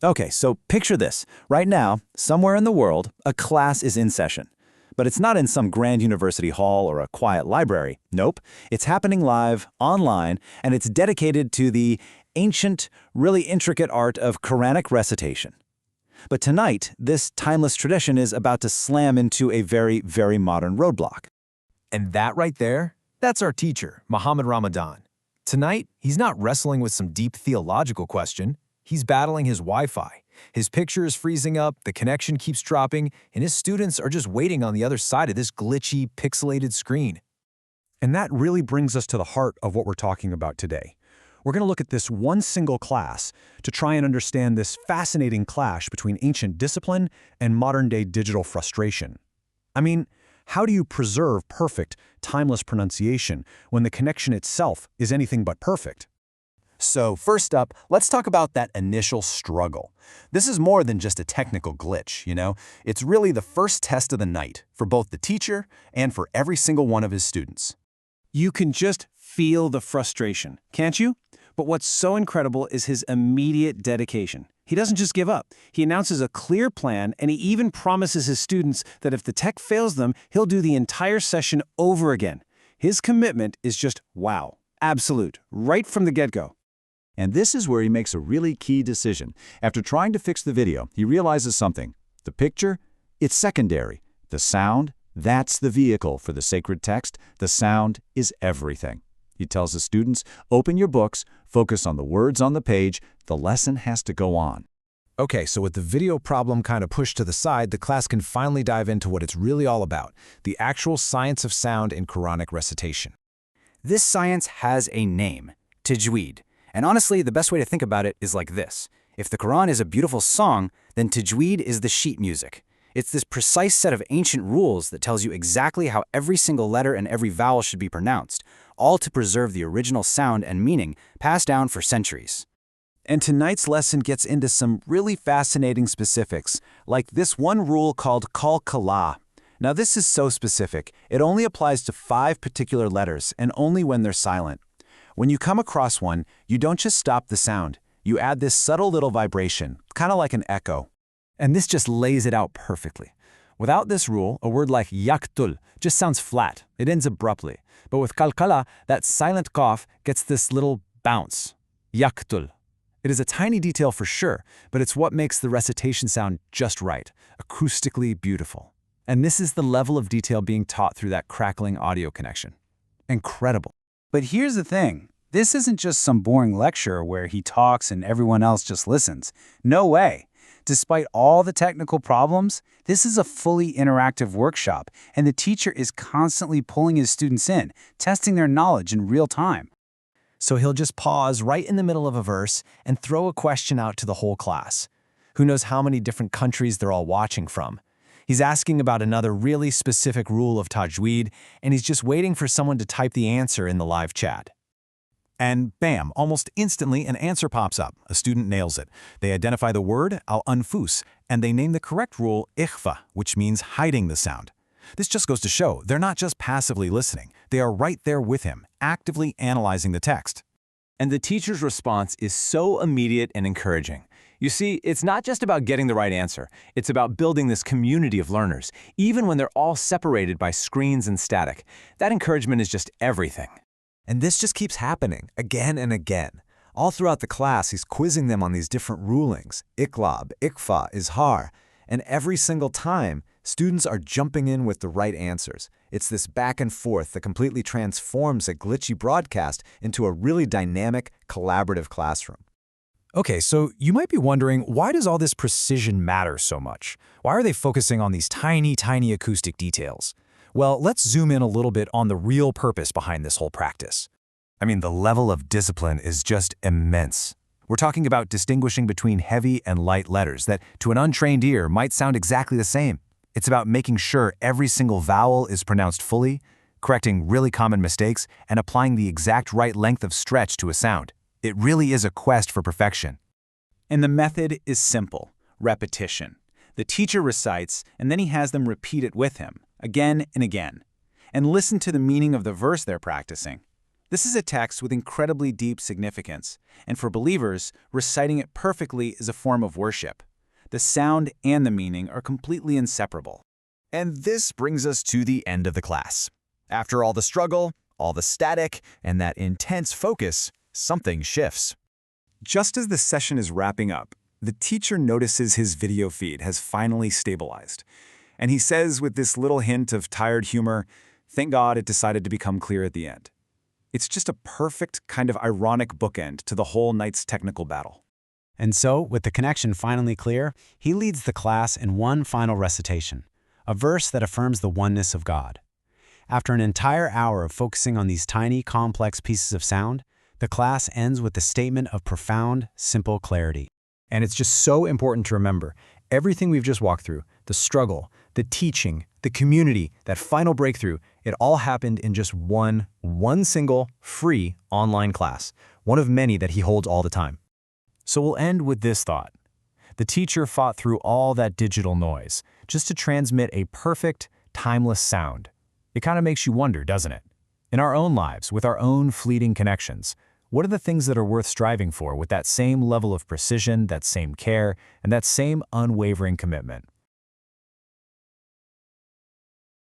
Okay, so picture this. Right now, somewhere in the world, a class is in session. But it's not in some grand university hall or a quiet library. Nope. It's happening live, online, and it's dedicated to the ancient, really intricate art of Quranic recitation. But tonight, this timeless tradition is about to slam into a very, very modern roadblock. And that right there, that's our teacher, Muhammad Ramadan. Tonight, he's not wrestling with some deep theological question. He's battling his Wi-Fi. His picture is freezing up, the connection keeps dropping, and his students are just waiting on the other side of this glitchy, pixelated screen. And that really brings us to the heart of what we're talking about today. We're going to look at this one single class to try and understand this fascinating clash between ancient discipline and modern-day digital frustration. I mean, how do you preserve perfect, timeless pronunciation when the connection itself is anything but perfect? So first up, let's talk about that initial struggle. This is more than just a technical glitch, you know? It's really the first test of the night for both the teacher and for every single one of his students. You can just feel the frustration, can't you? But what's so incredible is his immediate dedication. He doesn't just give up. He announces a clear plan, and he even promises his students that if the tech fails them, he'll do the entire session over again. His commitment is just wow, absolute, right from the get-go. And this is where he makes a really key decision. After trying to fix the video, he realizes something. The picture? It's secondary. The sound? That's the vehicle for the sacred text. The sound is everything. He tells his students, open your books, focus on the words on the page, the lesson has to go on. Okay, so with the video problem kind of pushed to the side, the class can finally dive into what it's really all about, the actual science of sound in Quranic recitation. This science has a name, tajweed. And honestly, the best way to think about it is like this. If the Quran is a beautiful song, then tajweed is the sheet music. It's this precise set of ancient rules that tells you exactly how every single letter and every vowel should be pronounced, all to preserve the original sound and meaning passed down for centuries. And tonight's lesson gets into some really fascinating specifics, like this one rule called qalqala. Now this is so specific, it only applies to 5 particular letters and only when they're silent. When you come across one, you don't just stop the sound. You add this subtle little vibration, kind of like an echo. And this just lays it out perfectly. Without this rule, a word like yaqtul just sounds flat. It ends abruptly. But with qalqala, that silent qaf gets this little bounce. Yaqtul. It is a tiny detail for sure, but it's what makes the recitation sound just right, acoustically beautiful. And this is the level of detail being taught through that crackling audio connection. Incredible. But here's the thing. This isn't just some boring lecture where he talks and everyone else just listens. No way. Despite all the technical problems, this is a fully interactive workshop, and the teacher is constantly pulling his students in, testing their knowledge in real time. So he'll just pause right in the middle of a verse and throw a question out to the whole class. Who knows how many different countries they're all watching from? He's asking about another really specific rule of tajweed, and he's just waiting for someone to type the answer in the live chat. And bam, almost instantly an answer pops up. A student nails it. They identify the word al-anfus, and they name the correct rule ikhfa, which means hiding the sound. This just goes to show they're not just passively listening. They are right there with him, actively analyzing the text. And the teacher's response is so immediate and encouraging. You see, it's not just about getting the right answer. It's about building this community of learners, even when they're all separated by screens and static. That encouragement is just everything. And this just keeps happening again and again. All throughout the class, he's quizzing them on these different rulings. Iqlab, Iqfa, Izhar. And every single time, students are jumping in with the right answers. It's this back and forth that completely transforms a glitchy broadcast into a really dynamic, collaborative classroom. Okay, so you might be wondering, why does all this precision matter so much? Why are they focusing on these tiny, tiny acoustic details? Well, let's zoom in a little bit on the real purpose behind this whole practice. I mean, the level of discipline is just immense. We're talking about distinguishing between heavy and light letters that, to an untrained ear, might sound exactly the same. It's about making sure every single vowel is pronounced fully, correcting really common mistakes, and applying the exact right length of stretch to a sound. It really is a quest for perfection. And the method is simple: repetition. The teacher recites, and then he has them repeat it with him, again and again. And listen to the meaning of the verse they're practicing. This is a text with incredibly deep significance, and for believers, reciting it perfectly is a form of worship. The sound and the meaning are completely inseparable. And this brings us to the end of the class. After all the struggle, all the static, and that intense focus, something shifts. Just as the session is wrapping up, the teacher notices his video feed has finally stabilized. And he says with this little hint of tired humor, "Thank God it decided to become clear at the end." It's just a perfect kind of ironic bookend to the whole night's technical battle. And so, with the connection finally clear, he leads the class in one final recitation, a verse that affirms the oneness of God. After an entire hour of focusing on these tiny, complex pieces of sound, the class ends with a statement of profound, simple clarity. And it's just so important to remember, everything we've just walked through, the struggle, the teaching, the community, that final breakthrough, it all happened in just one single, free online class, one of many that he holds all the time. So we'll end with this thought. The teacher fought through all that digital noise just to transmit a perfect, timeless sound. It kind of makes you wonder, doesn't it? In our own lives, with our own fleeting connections, what are the things that are worth striving for with that same level of precision, that same care, and that same unwavering commitment?